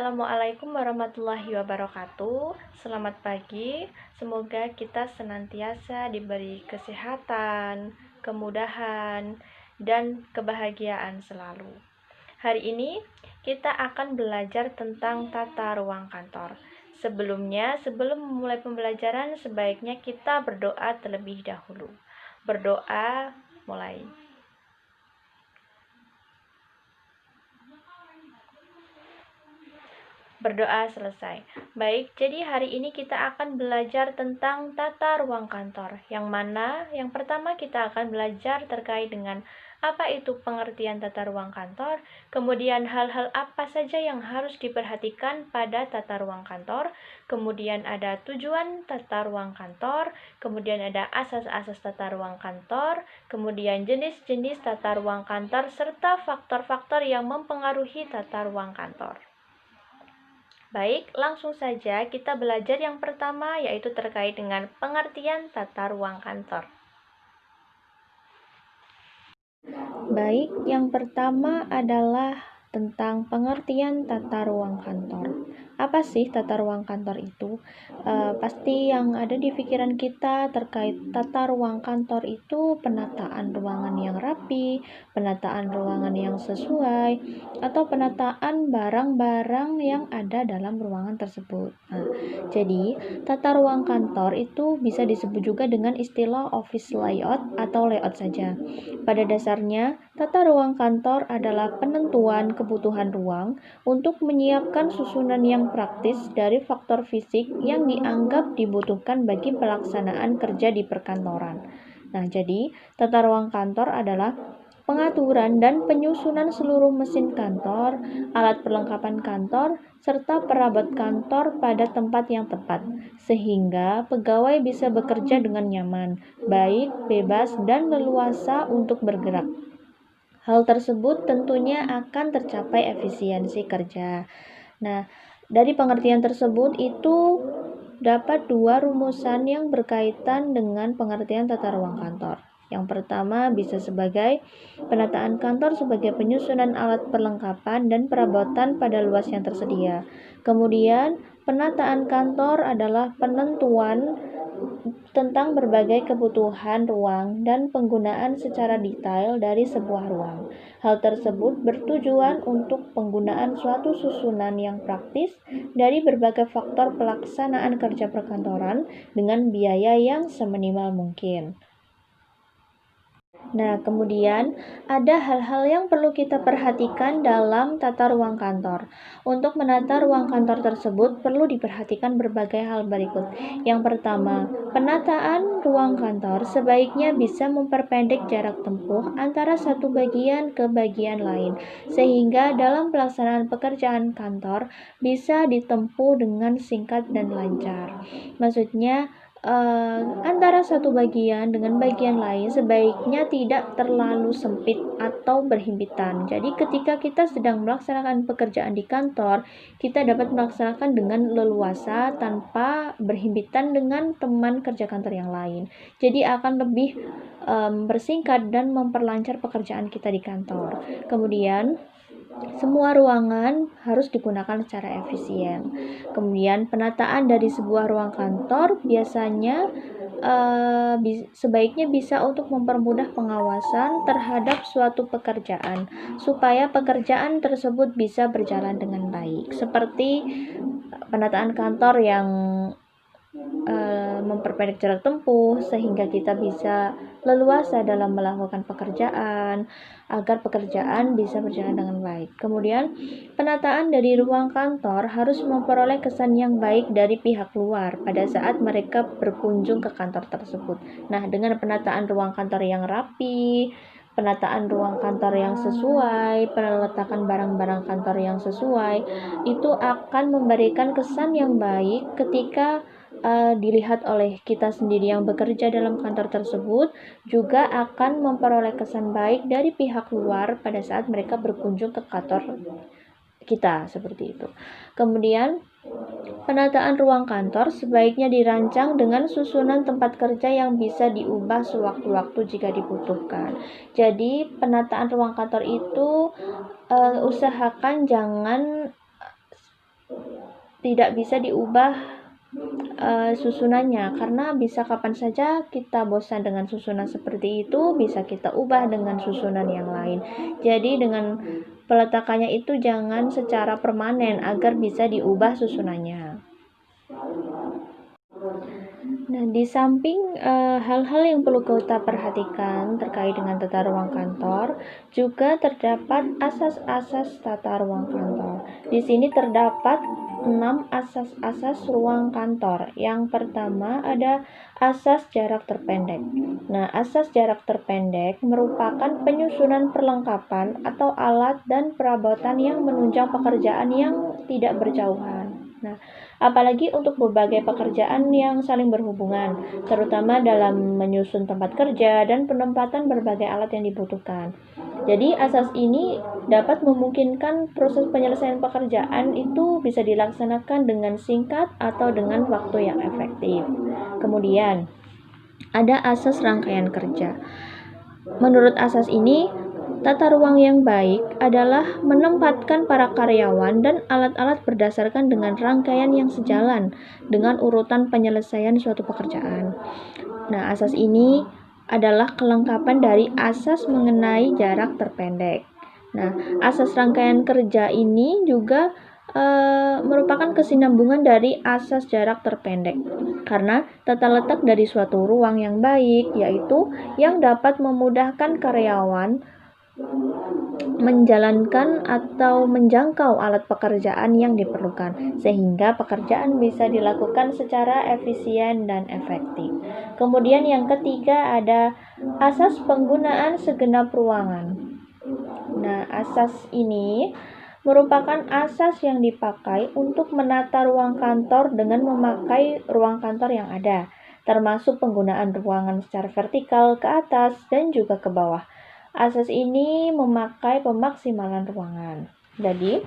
Assalamualaikum warahmatullahi wabarakatuh. Selamat pagi. Semoga kita senantiasa diberi kesehatan, kemudahan, dan kebahagiaan selalu. Hari ini kita akan belajar tentang tata ruang kantor. Sebelumnya, sebelum memulai pembelajaran, sebaiknya kita berdoa terlebih dahulu. Berdoa, mulai. Berdoa selesai. Baik, jadi hari ini kita akan belajar tentang tata ruang kantor. Yang mana yang pertama kita akan belajar terkait dengan apa itu pengertian tata ruang kantor, kemudian hal-hal apa saja yang harus diperhatikan pada tata ruang kantor, kemudian ada tujuan tata ruang kantor, kemudian ada asas-asas tata ruang kantor, kemudian jenis-jenis tata ruang kantor, serta faktor-faktor yang mempengaruhi tata ruang kantor. Baik, langsung saja kita belajar yang pertama, yaitu terkait dengan pengertian tata ruang kantor. Baik, yang pertama adalah tentang pengertian tata ruang kantor. Apa sih tata ruang kantor itu? Pasti yang ada di pikiran kita terkait tata ruang kantor itu penataan ruangan yang rapi, penataan ruangan yang sesuai, atau penataan barang-barang yang ada dalam ruangan tersebut. Nah, jadi tata ruang kantor itu bisa disebut juga dengan istilah office layout atau layout saja. Pada dasarnya, tata ruang kantor adalah penentuan kebutuhan ruang untuk menyiapkan susunan yang praktis dari faktor fisik yang dianggap dibutuhkan bagi pelaksanaan kerja di perkantoran. Nah, jadi tata ruang kantor adalah pengaturan dan penyusunan seluruh mesin kantor, alat perlengkapan kantor, serta perabot kantor pada tempat yang tepat, sehingga pegawai bisa bekerja dengan nyaman, baik, bebas, dan leluasa untuk bergerak. Hal tersebut tentunya akan tercapai efisiensi kerja. Nah, dari pengertian tersebut itu dapat dua rumusan yang berkaitan dengan pengertian tata ruang kantor. Yang pertama bisa sebagai penataan kantor sebagai penyusunan alat perlengkapan dan perabotan pada luas yang tersedia. Kemudian, penataan kantor adalah penentuan tentang berbagai kebutuhan ruang dan penggunaan secara detail dari sebuah ruang. Hal tersebut bertujuan untuk penggunaan suatu susunan yang praktis dari berbagai faktor pelaksanaan kerja perkantoran dengan biaya yang seminimal mungkin. Nah, kemudian ada hal-hal yang perlu kita perhatikan dalam tata ruang kantor. Untuk menata ruang kantor tersebut perlu diperhatikan berbagai hal berikut. Yang pertama, penataan ruang kantor sebaiknya bisa memperpendek jarak tempuh antara satu bagian ke bagian lain, sehingga dalam pelaksanaan pekerjaan kantor bisa ditempuh dengan singkat dan lancar. Maksudnya, antara satu bagian dengan bagian lain sebaiknya tidak terlalu sempit atau berhimpitan. Jadi ketika kita sedang melaksanakan pekerjaan di kantor, kita dapat melaksanakan dengan leluasa tanpa berhimpitan dengan teman kerja kantor yang lain. Jadi akan lebih bersingkat dan memperlancar pekerjaan kita di kantor. Kemudian semua ruangan harus digunakan secara efisien. Kemudian penataan dari sebuah ruang kantor biasanya sebaiknya bisa untuk mempermudah pengawasan terhadap suatu pekerjaan supaya pekerjaan tersebut bisa berjalan dengan baik. Seperti penataan kantor yang memperpendek jarak tempuh sehingga kita bisa leluasa dalam melakukan pekerjaan agar pekerjaan bisa berjalan dengan baik. Kemudian, penataan dari ruang kantor harus memperoleh kesan yang baik dari pihak luar pada saat mereka berkunjung ke kantor tersebut. Nah, dengan penataan ruang kantor yang rapi, penataan ruang kantor yang sesuai, peletakan barang-barang kantor yang sesuai, itu akan memberikan kesan yang baik ketika dilihat oleh kita sendiri yang bekerja dalam kantor tersebut, juga akan memperoleh kesan baik dari pihak luar pada saat mereka berkunjung ke kantor kita, seperti itu. Kemudian, penataan ruang kantor sebaiknya dirancang dengan susunan tempat kerja yang bisa diubah sewaktu-waktu jika dibutuhkan. Jadi, penataan ruang kantor itu usahakan jangan tidak bisa diubah susunannya, karena bisa kapan saja kita bosan dengan susunan seperti itu, bisa kita ubah dengan susunan yang lain. Jadi dengan peletakannya itu jangan secara permanen agar bisa diubah susunannya. Nah, di samping hal-hal yang perlu kita perhatikan terkait dengan tata ruang kantor, juga terdapat asas-asas tata ruang kantor. Di sini terdapat 6 asas-asas ruang kantor. Yang pertama ada asas jarak terpendek. Nah, asas jarak terpendek merupakan penyusunan perlengkapan atau alat dan perabotan yang menunjang pekerjaan yang tidak berjauhan. Nah, apalagi untuk berbagai pekerjaan yang saling berhubungan, terutama dalam menyusun tempat kerja dan penempatan berbagai alat yang dibutuhkan. Jadi asas ini dapat memungkinkan proses penyelesaian pekerjaan itu bisa dilaksanakan dengan singkat atau dengan waktu yang efektif. Kemudian, ada asas rangkaian kerja. Menurut asas ini, tata ruang yang baik adalah menempatkan para karyawan dan alat-alat berdasarkan dengan rangkaian yang sejalan dengan urutan penyelesaian suatu pekerjaan. Nah, asas ini adalah kelengkapan dari asas mengenai jarak terpendek. Nah, asas rangkaian kerja ini juga merupakan kesinambungan dari asas jarak terpendek, karena tata letak dari suatu ruang yang baik yaitu yang dapat memudahkan karyawan menjalankan atau menjangkau alat pekerjaan yang diperlukan, sehingga pekerjaan bisa dilakukan secara efisien dan efektif. Kemudian yang ketiga ada asas penggunaan segenap ruangan. Nah, asas ini merupakan asas yang dipakai untuk menata ruang kantor dengan memakai ruang kantor yang ada, termasuk penggunaan ruangan secara vertikal ke atas dan juga ke bawah. Asas ini memakai pemaksimalan ruangan. Jadi,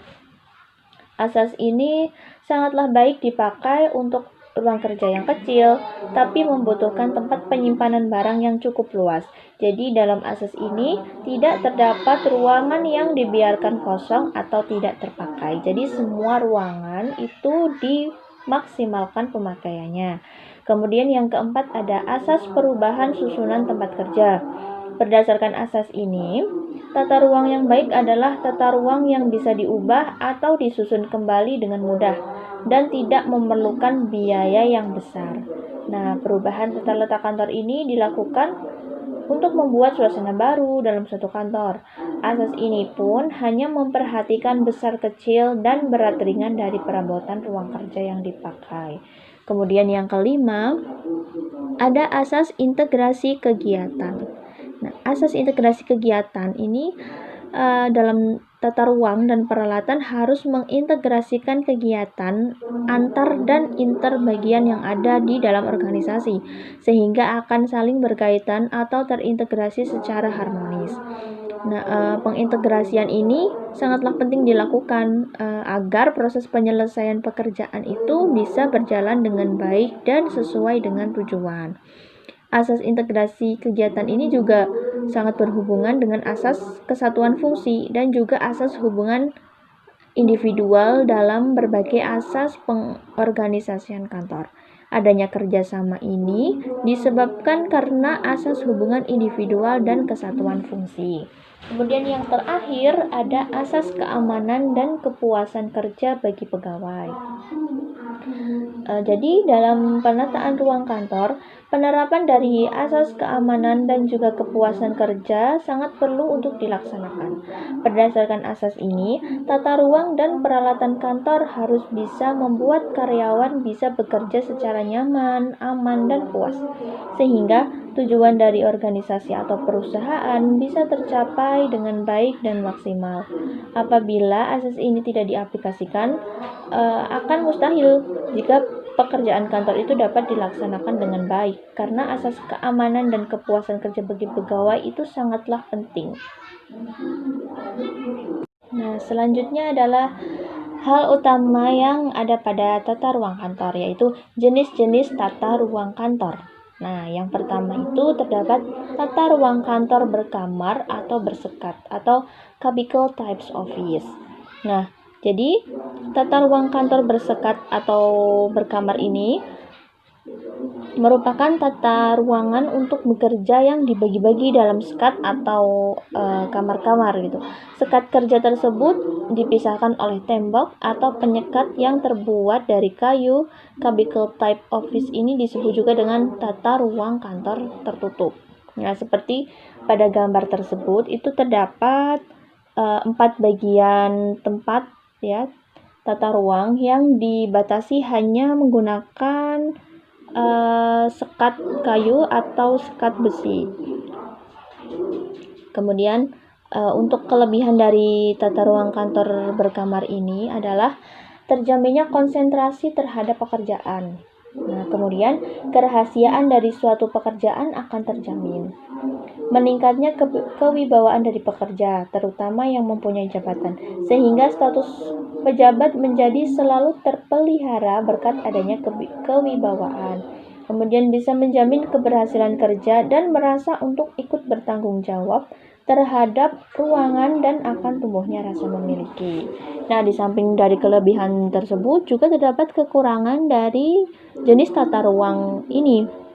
asas ini sangatlah baik dipakai untuk ruang kerja yang kecil, tapi membutuhkan tempat penyimpanan barang yang cukup luas. Jadi dalam asas ini tidak terdapat ruangan yang dibiarkan kosong atau tidak terpakai. Jadi semua ruangan itu dimaksimalkan pemakaiannya. Kemudian yang keempat ada asas perubahan susunan tempat kerja. Berdasarkan asas ini, tata ruang yang baik adalah tata ruang yang bisa diubah atau disusun kembali dengan mudah dan tidak memerlukan biaya yang besar. Nah, perubahan tata letak kantor ini dilakukan untuk membuat suasana baru dalam suatu kantor. Asas ini pun hanya memperhatikan besar kecil dan berat ringan dari perabotan ruang kerja yang dipakai. Kemudian yang kelima, ada asas integrasi kegiatan. Nah, asas integrasi kegiatan ini dalam tata ruang dan peralatan harus mengintegrasikan kegiatan antar dan inter bagian yang ada di dalam organisasi, sehingga akan saling berkaitan atau terintegrasi secara harmonis. Nah, pengintegrasian ini sangatlah penting dilakukan agar proses penyelesaian pekerjaan itu bisa berjalan dengan baik dan sesuai dengan tujuan. Asas integrasi kegiatan ini juga sangat berhubungan dengan asas kesatuan fungsi dan juga asas hubungan individual dalam berbagai asas pengorganisasian kantor. Adanya kerjasama ini disebabkan karena asas hubungan individual dan kesatuan fungsi. Kemudian yang terakhir ada asas keamanan dan kepuasan kerja bagi pegawai. Jadi dalam penataan ruang kantor, penerapan dari asas keamanan dan juga kepuasan kerja sangat perlu untuk dilaksanakan. Berdasarkan asas ini, tata ruang dan peralatan kantor harus bisa membuat karyawan bisa bekerja secara nyaman, aman, dan puas, sehingga tujuan dari organisasi atau perusahaan bisa tercapai dengan baik dan maksimal. Apabila asas ini tidak diaplikasikan, akan mustahil jika pekerjaan kantor itu dapat dilaksanakan dengan baik, karena asas keamanan dan kepuasan kerja bagi pegawai itu sangatlah penting. Nah, selanjutnya adalah hal utama yang ada pada tata ruang kantor, yaitu jenis-jenis tata ruang kantor. Nah, yang pertama itu terdapat tata ruang kantor berkamar atau bersekat atau cubicle types office. Nah, Jadi, tata ruang kantor bersekat atau berkamar ini merupakan tata ruangan untuk bekerja yang dibagi-bagi dalam sekat atau kamar-kamar gitu. Sekat kerja tersebut dipisahkan oleh tembok atau penyekat yang terbuat dari kayu. Cubicle type office ini disebut juga dengan tata ruang kantor tertutup. Nah, seperti pada gambar tersebut itu terdapat 4 bagian tempat ya tata ruang yang dibatasi hanya menggunakan sekat kayu atau sekat besi. Kemudian untuk kelebihan dari tata ruang kantor berkamar ini adalah terjaminnya konsentrasi terhadap pekerjaan. Nah, kemudian kerahasiaan dari suatu pekerjaan akan terjamin. Meningkatnya kewibawaan dari pekerja, terutama yang mempunyai jabatan, sehingga status pejabat menjadi selalu terpelihara berkat adanya kewibawaan. Kemudian bisa menjamin keberhasilan kerja dan merasa untuk ikut bertanggung jawab terhadap ruangan dan akan tumbuhnya rasa memiliki. Nah, di samping dari kelebihan tersebut juga terdapat kekurangan dari jenis tata ruang ini.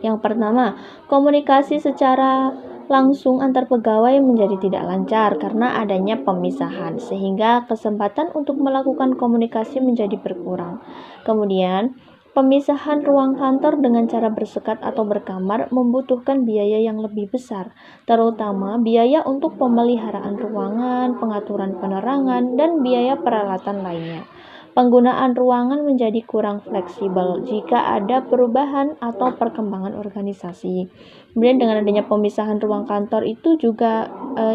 Yang pertama, komunikasi secara langsung antar pegawai menjadi tidak lancar karena adanya pemisahan, sehingga kesempatan untuk melakukan komunikasi menjadi berkurang. Kemudian, pemisahan ruang kantor dengan cara bersekat atau berkamar membutuhkan biaya yang lebih besar, terutama biaya untuk pemeliharaan ruangan, pengaturan penerangan, dan biaya peralatan lainnya. Penggunaan ruangan menjadi kurang fleksibel jika ada perubahan atau perkembangan organisasi. Kemudian dengan adanya pemisahan ruang kantor itu juga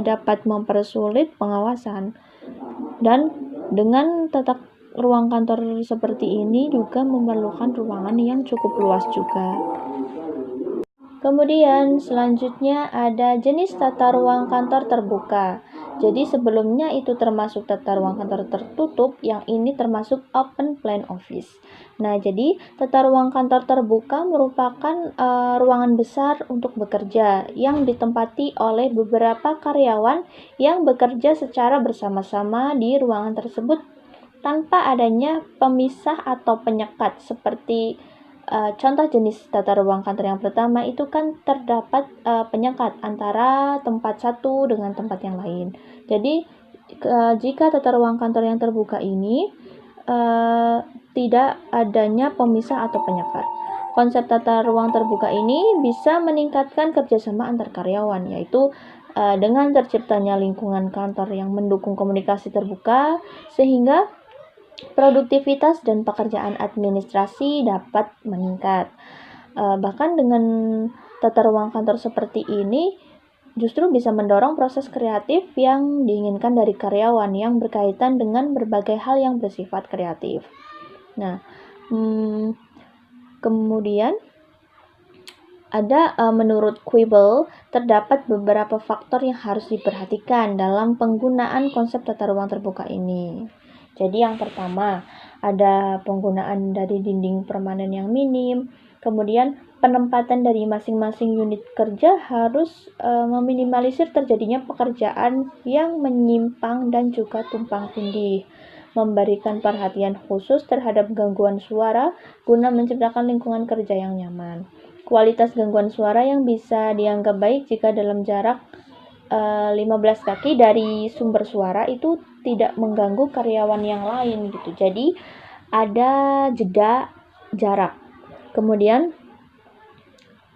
dapat mempersulit pengawasan. Dan dengan tata ruang kantor seperti ini juga memerlukan ruangan yang cukup luas juga. Kemudian selanjutnya ada jenis tata ruang kantor terbuka. Jadi sebelumnya itu termasuk tata ruang kantor tertutup, yang ini termasuk open plan office. Nah, jadi tata ruang kantor terbuka merupakan ruangan besar untuk bekerja yang ditempati oleh beberapa karyawan yang bekerja secara bersama-sama di ruangan tersebut tanpa adanya pemisah atau penyekat seperti contoh jenis tata ruang kantor yang pertama itu kan terdapat penyekat antara tempat satu dengan tempat yang lain. Jadi jika tata ruang kantor yang terbuka ini tidak adanya pemisah atau penyekat. Konsep tata ruang terbuka ini bisa meningkatkan kerjasama antar karyawan, yaitu dengan terciptanya lingkungan kantor yang mendukung komunikasi terbuka, sehingga produktivitas dan pekerjaan administrasi dapat meningkat. Bahkan dengan tata ruang kantor seperti ini justru bisa mendorong proses kreatif yang diinginkan dari karyawan yang berkaitan dengan berbagai hal yang bersifat kreatif. Nah, kemudian ada menurut Quibble terdapat beberapa faktor yang harus diperhatikan dalam penggunaan konsep tata ruang terbuka ini. Jadi yang pertama, ada penggunaan dari dinding permanen yang minim, kemudian penempatan dari masing-masing unit kerja harus meminimalisir terjadinya pekerjaan yang menyimpang dan juga tumpang tindih, memberikan perhatian khusus terhadap gangguan suara guna menciptakan lingkungan kerja yang nyaman. Kualitas gangguan suara yang bisa dianggap baik jika dalam jarak 15 kaki dari sumber suara itu tidak mengganggu karyawan yang lain gitu. Jadi ada jeda jarak. Kemudian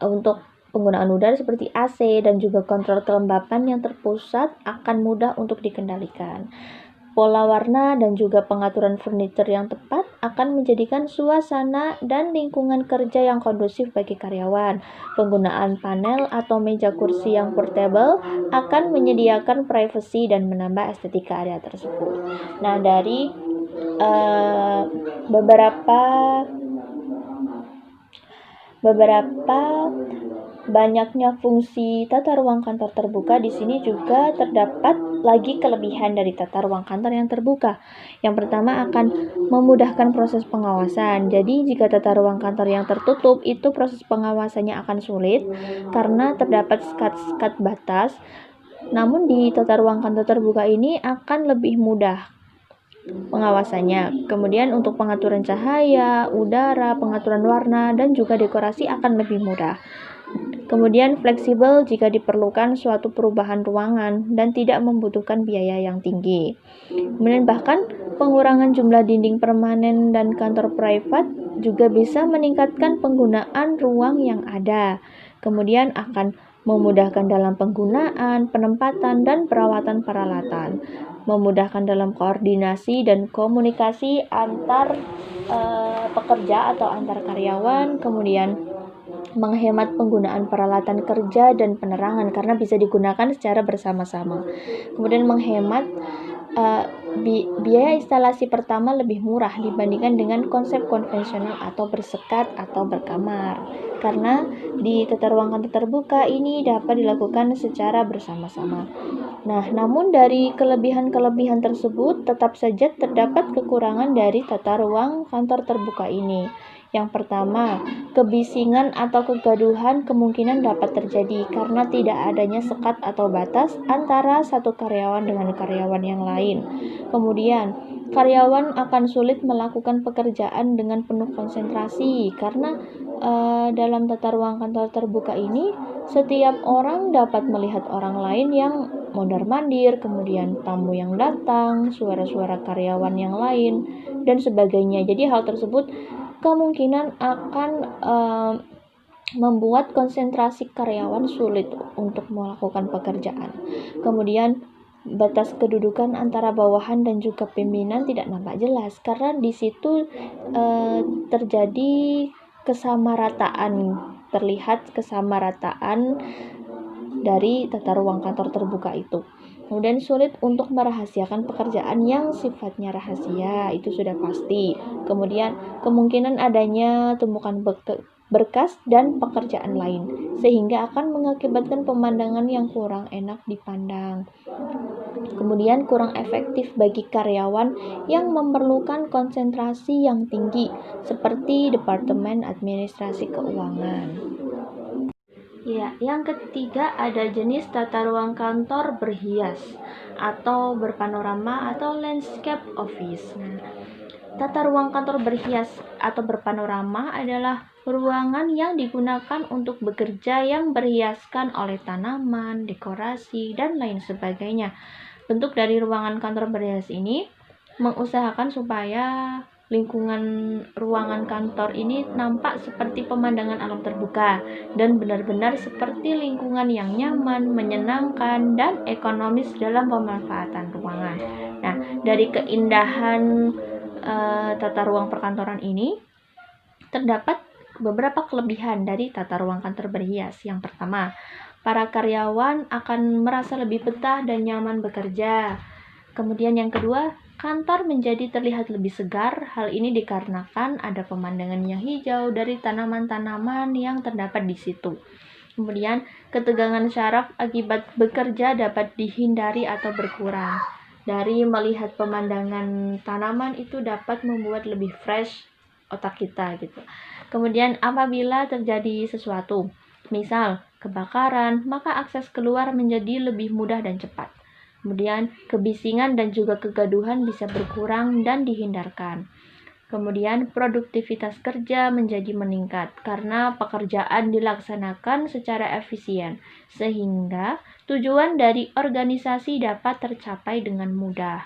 untuk penggunaan udara seperti AC dan juga kontrol kelembapan yang terpusat akan mudah untuk dikendalikan. Pola warna dan juga pengaturan furniture yang tepat akan menjadikan suasana dan lingkungan kerja yang kondusif bagi karyawan. Penggunaan panel atau meja kursi yang portable akan menyediakan privasi dan menambah estetika area tersebut. Nah, dari beberapa banyaknya fungsi tata ruang kantor terbuka, di sini juga terdapat lagi kelebihan dari tata ruang kantor yang terbuka. Yang pertama akan memudahkan proses pengawasan. Jadi jika tata ruang kantor yang tertutup itu proses pengawasannya akan sulit karena terdapat sekat-sekat batas. Namun di tata ruang kantor terbuka ini akan lebih mudah pengawasannya. Kemudian untuk pengaturan cahaya, udara, pengaturan warna, dan juga dekorasi akan lebih mudah. Kemudian fleksibel jika diperlukan suatu perubahan ruangan dan tidak membutuhkan biaya yang tinggi. Kemudian bahkan pengurangan jumlah dinding permanen dan kantor privat juga bisa meningkatkan penggunaan ruang yang ada. Kemudian akan memudahkan dalam penggunaan, penempatan, dan perawatan peralatan. Memudahkan dalam koordinasi dan komunikasi antar pekerja atau antar karyawan. Kemudian menghemat penggunaan peralatan kerja dan penerangan karena bisa digunakan secara bersama-sama. Kemudian menghemat biaya instalasi pertama lebih murah dibandingkan dengan konsep konvensional atau bersekat atau berkamar. Karena di tata ruang kantor terbuka ini dapat dilakukan secara bersama-sama. Nah, namun dari kelebihan-kelebihan tersebut tetap saja terdapat kekurangan dari tata ruang kantor terbuka ini. Yang pertama, kebisingan atau kegaduhan kemungkinan dapat terjadi karena tidak adanya sekat atau batas antara satu karyawan dengan karyawan yang lain. Kemudian, karyawan akan sulit melakukan pekerjaan dengan penuh konsentrasi karena dalam tata ruang kantor terbuka ini setiap orang dapat melihat orang lain yang mondar-mandir, kemudian tamu yang datang, suara-suara karyawan yang lain, dan sebagainya. Jadi hal tersebut kemungkinan akan membuat konsentrasi karyawan sulit untuk melakukan pekerjaan. Kemudian batas kedudukan antara bawahan dan juga pimpinan tidak nampak jelas karena di situ terjadi terlihat kesamarataan dari tata ruang kantor terbuka itu. Kemudian sulit untuk merahasiakan pekerjaan yang sifatnya rahasia, itu sudah pasti. Kemudian kemungkinan adanya tumpukan berkas dan pekerjaan lain, sehingga akan mengakibatkan pemandangan yang kurang enak dipandang. Kemudian kurang efektif bagi karyawan yang memerlukan konsentrasi yang tinggi, seperti Departemen Administrasi Keuangan. Ya, yang ketiga ada jenis tata ruang kantor berhias atau berpanorama atau landscape office. Nah, tata ruang kantor berhias atau berpanorama adalah ruangan yang digunakan untuk bekerja yang berhiaskan oleh tanaman, dekorasi, dan lain sebagainya. Bentuk dari ruangan kantor berhias ini mengusahakan supaya lingkungan ruangan kantor ini nampak seperti pemandangan alam terbuka dan benar-benar seperti lingkungan yang nyaman, menyenangkan, dan ekonomis dalam pemanfaatan ruangan. Nah, dari keindahan tata ruang perkantoran ini terdapat beberapa kelebihan dari tata ruang kantor berhias. Yang pertama, para karyawan akan merasa lebih betah dan nyaman bekerja. Kemudian yang kedua, kantor menjadi terlihat lebih segar. Hal ini dikarenakan ada pemandangan yang hijau dari tanaman-tanaman yang terdapat di situ. Kemudian, ketegangan syaraf akibat bekerja dapat dihindari atau berkurang. Dari melihat pemandangan tanaman itu dapat membuat lebih fresh otak kita gitu. Kemudian apabila terjadi sesuatu, misal kebakaran, maka akses keluar menjadi lebih mudah dan cepat. Kemudian kebisingan dan juga kegaduhan bisa berkurang dan dihindarkan. Kemudian produktivitas kerja menjadi meningkat karena pekerjaan dilaksanakan secara efisien, sehingga tujuan dari organisasi dapat tercapai dengan mudah.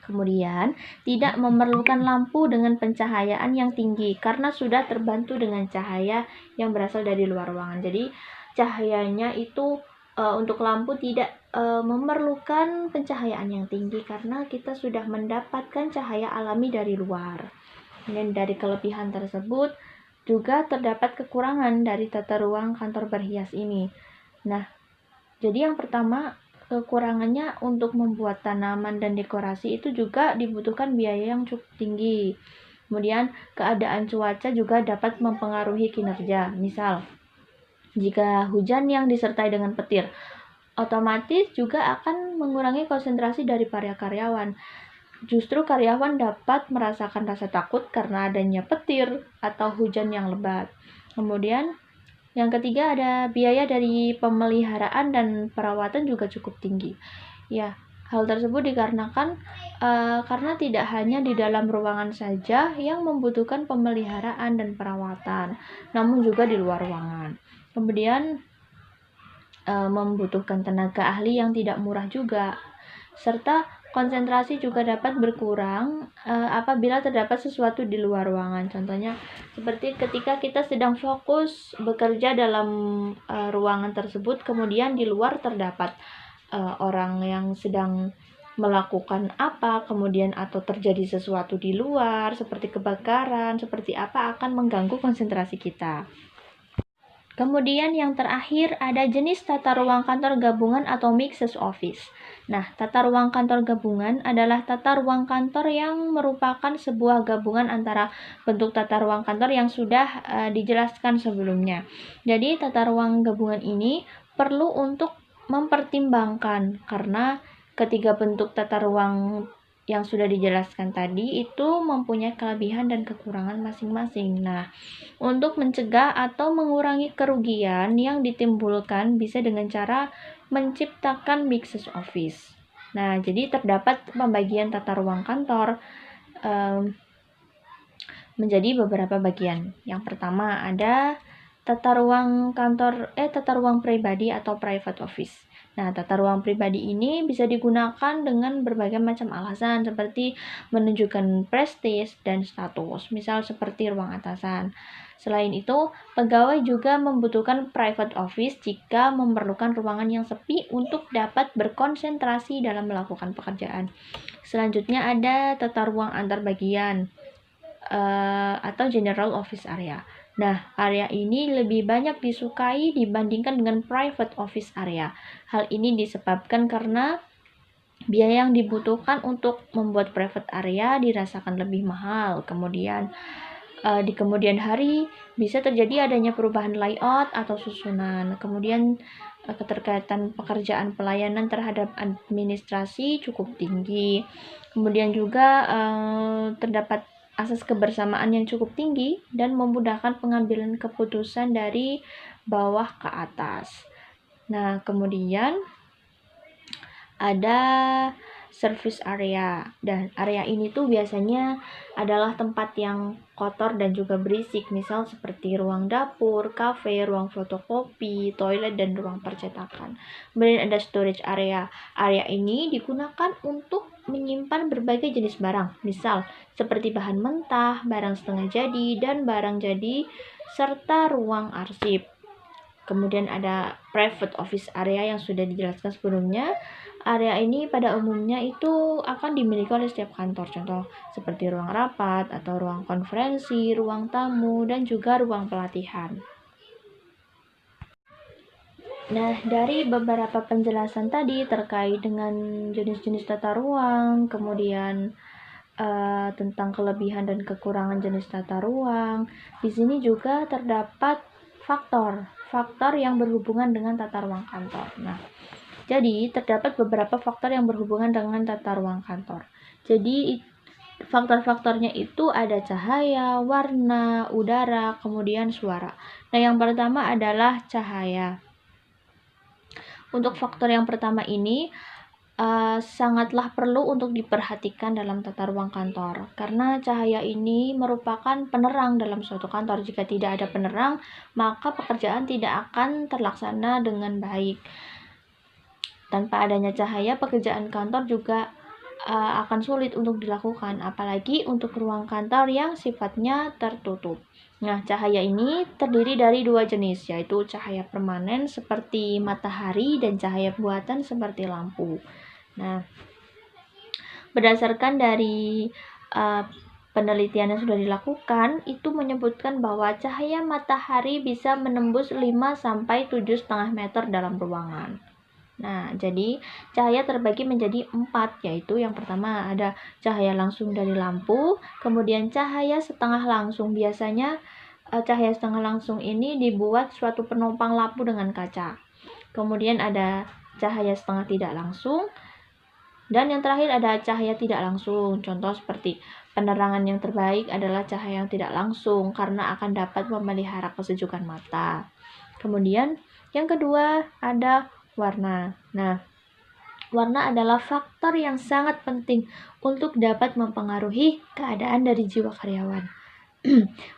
Kemudian, tidak memerlukan lampu dengan pencahayaan yang tinggi karena sudah terbantu dengan cahaya yang berasal dari luar ruangan. Jadi, cahayanya itu untuk lampu tidak memerlukan pencahayaan yang tinggi karena kita sudah mendapatkan cahaya alami dari luar. Dan dari kelebihan tersebut juga terdapat kekurangan dari tata ruang kantor berhias ini. Nah, jadi yang pertama, kekurangannya untuk membuat tanaman dan dekorasi itu juga dibutuhkan biaya yang cukup tinggi. Kemudian keadaan cuaca juga dapat mempengaruhi kinerja. Misal, jika hujan yang disertai dengan petir, otomatis juga akan mengurangi konsentrasi dari para karyawan. Justru karyawan dapat merasakan rasa takut karena adanya petir atau hujan yang lebat. Kemudian yang ketiga ada biaya dari pemeliharaan dan perawatan juga cukup tinggi. Ya, hal tersebut dikarenakan karena tidak hanya di dalam ruangan saja yang membutuhkan pemeliharaan dan perawatan, namun juga di luar ruangan. Kemudian membutuhkan tenaga ahli yang tidak murah juga, serta konsentrasi juga dapat berkurang apabila terdapat sesuatu di luar ruangan. Contohnya seperti ketika kita sedang fokus bekerja dalam ruangan tersebut, kemudian di luar terdapat orang yang sedang melakukan apa, kemudian atau terjadi sesuatu di luar seperti kebakaran, seperti apa, akan mengganggu konsentrasi kita. Kemudian yang terakhir ada jenis tata ruang kantor gabungan atau mixed office. Nah, tata ruang kantor gabungan adalah tata ruang kantor yang merupakan sebuah gabungan antara bentuk tata ruang kantor yang sudah dijelaskan sebelumnya. Jadi, tata ruang gabungan ini perlu untuk mempertimbangkan karena ketiga bentuk tata ruang yang sudah dijelaskan tadi itu mempunyai kelebihan dan kekurangan masing-masing. Nah, untuk mencegah atau mengurangi kerugian yang ditimbulkan bisa dengan cara menciptakan mixed office. Nah, jadi terdapat pembagian tata ruang kantor menjadi beberapa bagian. Yang pertama ada tata ruang pribadi atau private office. Nah, tata ruang pribadi ini bisa digunakan dengan berbagai macam alasan seperti menunjukkan prestis dan status, misal seperti ruang atasan. Selain itu, pegawai juga membutuhkan private office jika memerlukan ruangan yang sepi untuk dapat berkonsentrasi dalam melakukan pekerjaan. Selanjutnya ada tata ruang antar bagian atau general office area. Nah, area ini lebih banyak disukai dibandingkan dengan private office area. Hal ini disebabkan karena biaya yang dibutuhkan untuk membuat private area dirasakan lebih mahal. Kemudian, di kemudian hari bisa terjadi adanya perubahan layout atau susunan. Kemudian, keterkaitan pekerjaan pelayanan terhadap administrasi cukup tinggi. Kemudian juga terdapat asas kebersamaan yang cukup tinggi dan memudahkan pengambilan keputusan dari bawah ke atas. Nah, kemudian ada service area, dan area ini tuh biasanya adalah tempat yang kotor dan juga berisik, misal seperti ruang dapur, kafe, ruang fotokopi, toilet, dan ruang percetakan. Kemudian ada storage area. Area ini digunakan untuk menyimpan berbagai jenis barang, misal seperti bahan mentah, barang setengah jadi, dan barang jadi, serta ruang arsip. Kemudian ada private office area yang sudah dijelaskan sebelumnya. Area ini pada umumnya itu akan dimiliki oleh setiap kantor, contoh seperti ruang rapat atau ruang konferensi, ruang tamu, dan juga ruang pelatihan. Nah, dari beberapa penjelasan tadi terkait dengan jenis-jenis tata ruang, kemudian tentang kelebihan dan kekurangan jenis tata ruang, di sini juga terdapat faktor yang berhubungan dengan tata ruang kantor. Nah, jadi terdapat beberapa faktor yang berhubungan dengan tata ruang kantor. Jadi faktor-faktornya itu ada cahaya, warna, udara, kemudian suara. Nah, yang pertama adalah cahaya. Untuk faktor yang pertama ini sangatlah perlu untuk diperhatikan dalam tata ruang kantor, karena cahaya ini merupakan penerang dalam suatu kantor. Jika tidak ada penerang, maka pekerjaan tidak akan terlaksana dengan baik. Tanpa adanya cahaya, pekerjaan kantor juga akan sulit untuk dilakukan, apalagi untuk ruang kantor yang sifatnya tertutup. Nah, cahaya ini terdiri dari dua jenis, yaitu cahaya permanen seperti matahari dan cahaya buatan seperti lampu. Nah, berdasarkan dari penelitian yang sudah dilakukan, itu menyebutkan bahwa cahaya matahari bisa menembus 5-7,5 meter dalam ruangan. Nah, jadi cahaya terbagi menjadi 4, yaitu yang pertama ada cahaya langsung dari lampu, kemudian cahaya setengah langsung. Biasanya cahaya setengah langsung ini dibuat suatu penopang lampu dengan kaca. Kemudian ada cahaya setengah tidak langsung, dan yang terakhir ada cahaya tidak langsung. Contoh seperti penerangan yang terbaik adalah cahaya yang tidak langsung karena akan dapat memelihara kesejukan mata. Kemudian yang kedua ada warna. Nah, Warna adalah faktor yang sangat penting untuk dapat mempengaruhi keadaan dari jiwa karyawan.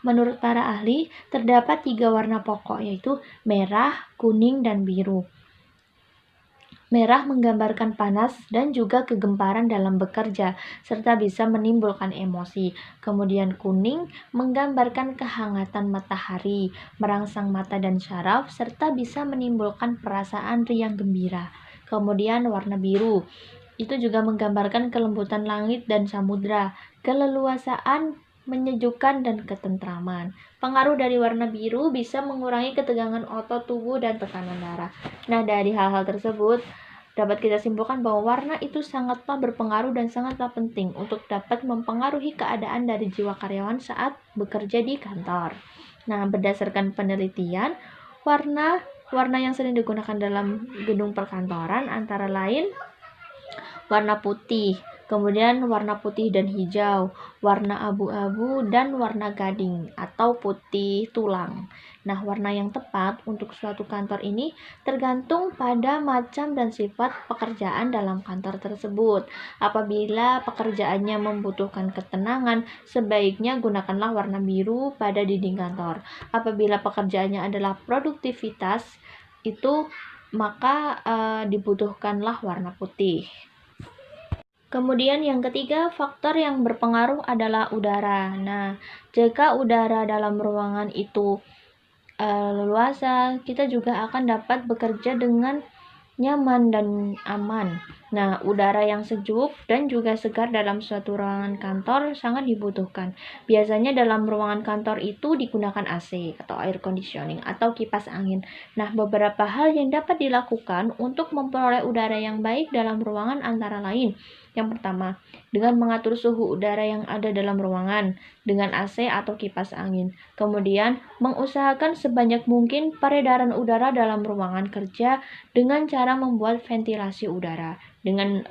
Menurut para ahli, terdapat 3 warna pokok, yaitu merah, kuning, dan biru. Merah menggambarkan panas dan juga kegemparan dalam bekerja, serta bisa menimbulkan emosi. Kemudian kuning menggambarkan kehangatan matahari, merangsang mata dan syaraf, serta bisa menimbulkan perasaan riang gembira. Kemudian warna biru, itu juga menggambarkan kelembutan langit dan samudra, keleluasaan, menyejukkan, dan ketentraman. Pengaruh dari warna biru bisa mengurangi ketegangan otot tubuh dan tekanan darah. Nah, dari hal-hal tersebut, dapat kita simpulkan bahwa warna itu sangatlah berpengaruh dan sangatlah penting untuk dapat mempengaruhi keadaan dari jiwa karyawan saat bekerja di kantor. Nah, berdasarkan penelitian, warna yang sering digunakan dalam gedung perkantoran antara lain warna putih, kemudian warna putih dan hijau, warna abu-abu, dan warna gading atau putih tulang. Nah, warna yang tepat untuk suatu kantor ini tergantung pada macam dan sifat pekerjaan dalam kantor tersebut. Apabila pekerjaannya membutuhkan ketenangan, sebaiknya gunakanlah warna biru pada dinding kantor. Apabila pekerjaannya adalah produktivitas, itu maka dibutuhkanlah warna putih. Kemudian yang ketiga, faktor yang berpengaruh adalah udara. Nah, jika udara dalam ruangan itu leluasa, kita juga akan dapat bekerja dengan nyaman dan aman. Nah, udara yang sejuk dan juga segar dalam suatu ruangan kantor sangat dibutuhkan. Biasanya dalam ruangan kantor itu digunakan AC atau air conditioning atau kipas angin. Nah, beberapa hal yang dapat dilakukan untuk memperoleh udara yang baik dalam ruangan antara lain. Yang pertama, dengan mengatur suhu udara yang ada dalam ruangan dengan AC atau kipas angin. Kemudian, mengusahakan sebanyak mungkin peredaran udara dalam ruangan kerja dengan cara membuat ventilasi udara. Dengan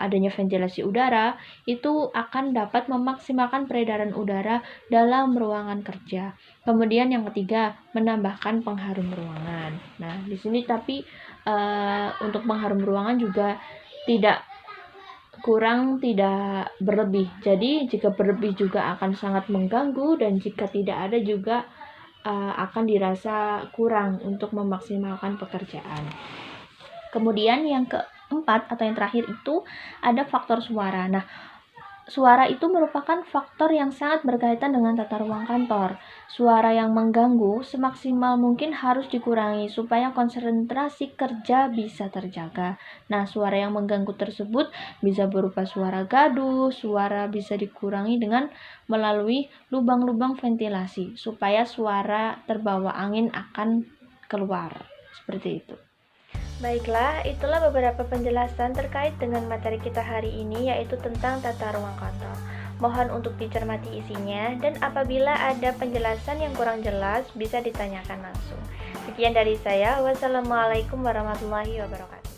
adanya ventilasi udara, itu akan dapat memaksimalkan peredaran udara dalam ruangan kerja. Kemudian yang ketiga, menambahkan pengharum ruangan. Nah, di sini tapi untuk pengharum ruangan juga tidak berlebih. Jadi jika berlebih juga akan sangat mengganggu, dan jika tidak ada juga akan dirasa kurang untuk memaksimalkan pekerjaan. Kemudian yang keempat atau yang terakhir itu ada faktor suara. Nah, suara itu merupakan faktor yang sangat berkaitan dengan tata ruang kantor. Suara yang mengganggu semaksimal mungkin harus dikurangi supaya konsentrasi kerja bisa terjaga. Nah, suara yang mengganggu tersebut bisa berupa suara gaduh, suara bisa dikurangi dengan melalui lubang-lubang ventilasi supaya suara terbawa angin akan keluar. Seperti itu. Baiklah, itulah beberapa penjelasan terkait dengan materi kita hari ini, yaitu tentang tata ruang kantor. Mohon untuk dicermati isinya, dan apabila ada penjelasan yang kurang jelas, bisa ditanyakan langsung. Sekian dari saya. Wassalamualaikum warahmatullahi wabarakatuh.